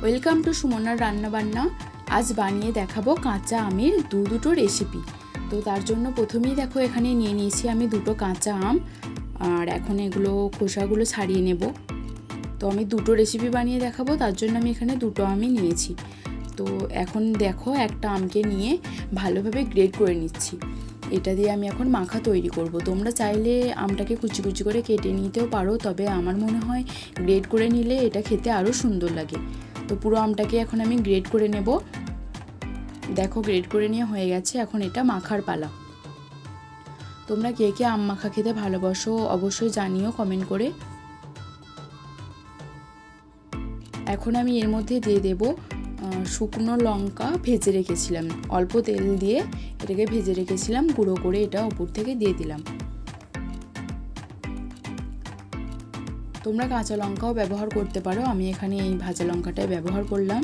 Welcome to সুমনার রান্নাবান্না। আজ বানিয়ে দেখাবো কাঁচা আমের দুটো রেসিপি। তো তার জন্য প্রথমেই দেখো এখানে নিয়ে নিয়েছি আমি দুটো কাঁচা আম, আর এখন এগুলো খোসাগুলো ছাড়িয়ে নেব। তো আমি দুটো রেসিপি বানিয়ে দেখাবো, তার জন্য আমি এখানে দুটো আমই নিয়েছি। তো এখন দেখো একটা আমকে নিয়ে ভালোভাবে গ্রেড করে নিচ্ছি। এটা দিয়ে আমি এখন মাখা তৈরি করব। তোমরা চাইলে আমটাকে কুচি কুচি করে কেটে নিতেও পারো, তবে আমার মনে হয় গ্রেড করে নিলে এটা খেতে আরও সুন্দর লাগে। তো পুরো আমটাকে এখন আমি গ্রেড করে নেব। দেখো গ্রেড করে নিয়ে হয়ে গেছে, এখন এটা মাখার পালা। তোমরা কে কে আম মাখা খেতে ভালোবাসো অবশ্যই জানিও কমেন্ট করে। এখন আমি এর মধ্যে দিয়ে দেব শুকনো লঙ্কা ভেজে রেখেছিলাম, অল্প তেল দিয়ে এটাকে ভেজে রেখেছিলাম, গুঁড়ো করে এটা উপর থেকে দিয়ে দিলাম। তোমরা কাঁচা লঙ্কাও ব্যবহার করতে পারো, আমি এখানে এই ভাজা লঙ্কাটাই ব্যবহার করলাম।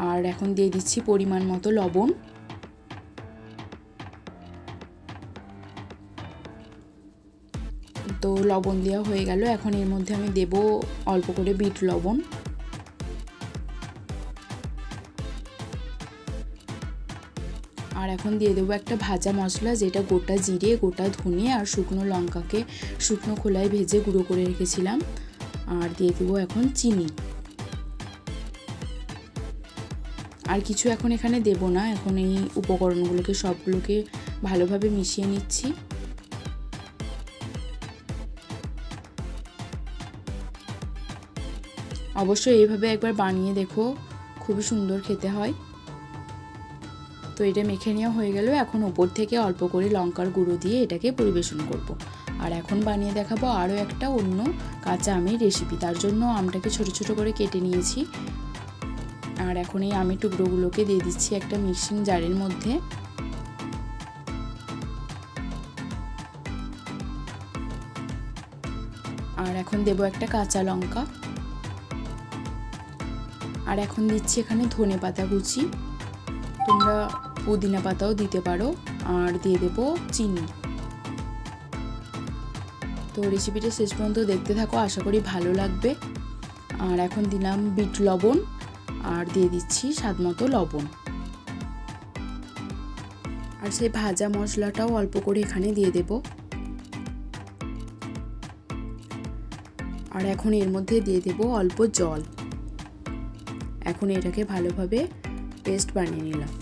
আর এখন দিয়ে দিচ্ছি পরিমাণ মতো লবণ। তো লবণ দেওয়া হয়ে গেল, এখন এর মধ্যে আমি দেব অল্প করে বিট লবণ। আর এখন দিয়ে দেবো একটা ভাজা মশলা, যেটা গোটা জিরে, গোটা ধনে আর শুকনো লঙ্কাকে শুকনো খোলায় ভেজে গুঁড়ো করে রেখেছিলাম। আর দিয়ে দেবো এখন চিনি। আর কিছু এখন এখানে দেব না, এখন এই উপকরণগুলোকে সবগুলোকে ভালোভাবে মিশিয়ে নিচ্ছি। অবশ্যই এইভাবে একবার বানিয়ে দেখো, খুবই সুন্দর খেতে হয়। তো এটা মেখে নেওয়া হয়ে গেল, এখন ওপর থেকে অল্প করে লঙ্কার গুঁড়ো দিয়ে এটাকে পরিবেশন করব। আর এখন বানিয়ে দেখাবো আরও একটা অন্য কাঁচা আমের রেসিপি। তার জন্য আমটাকে ছোট ছোট করে কেটে নিয়েছি। আর এখন এই আমের টুকরোগুলোকে দিয়ে দিচ্ছি একটা মিক্সিং জারের মধ্যে। আর এখন দেব একটা কাঁচা লঙ্কা। আর এখন দিচ্ছি এখানে ধনে পাতা কুচি, তোমরা পুদিনা পাতাও দিতে পারো। আর দিয়ে দেবো চিনি। তো রেসিপিটা শেষ পর্যন্ত দেখতে থাকো, আশা করি ভালো লাগবে। আর এখন দিলাম বিট লবণ, আর দিয়ে দিচ্ছি স্বাদ মতো লবণ। আর সেই ভাজা মশলাটাও অল্প করে এখানে দিয়ে দেব। আর এখন এর মধ্যে দিয়ে দেব অল্প জল। এখন এটাকে ভালোভাবে পেস্ট বানিয়ে নিলাম।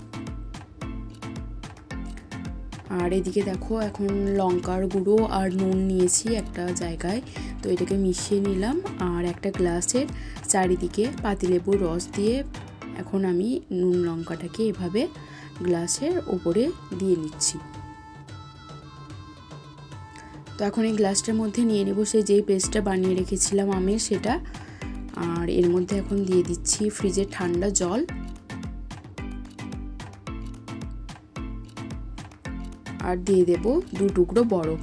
আর এদিকে দেখো এখন লঙ্কার গুঁড়ো আর নুন নিয়েছি একটা জায়গায়, তো এটাকে মিশিয়ে নিলাম। আর একটা গ্লাসের চারিদিকে পাতিলেবুর রস দিয়ে এখন আমি নুন লঙ্কাটাকে এভাবে গ্লাসের ওপরে দিয়ে নিচ্ছি। তো এখন এই গ্লাসটার মধ্যে নিয়ে নেব সেই যেই পেস্টটা বানিয়ে রেখেছিলাম আমের, সেটা। আর এর মধ্যে এখন দিয়ে দিচ্ছি ফ্রিজের ঠান্ডা জল। আর দিয়ে দেব 2 টুকরো বরফ।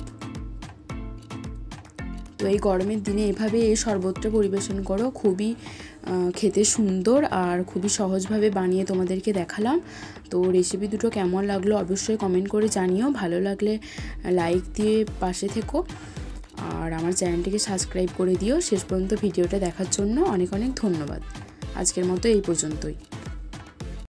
তো এই গরমের দিনে এভাবে এই শরবতটা পরিবেশন করো, খুবই খেতে সুন্দর আর খুবই সহজভাবে বানিয়ে তোমাদেরকে দেখালাম। তো রেসিপি দুটো কেমন লাগলো অবশ্যই কমেন্ট করে জানিও, ভালো লাগলে লাইক দিয়ে পাশে থেকো। আর আমার চ্যানেলটিকে সাবস্ক্রাইব করে দিও। শেষ পর্যন্ত ভিডিওটা দেখার জন্য অনেক অনেক ধন্যবাদ। আজকের মতো এই পর্যন্তই।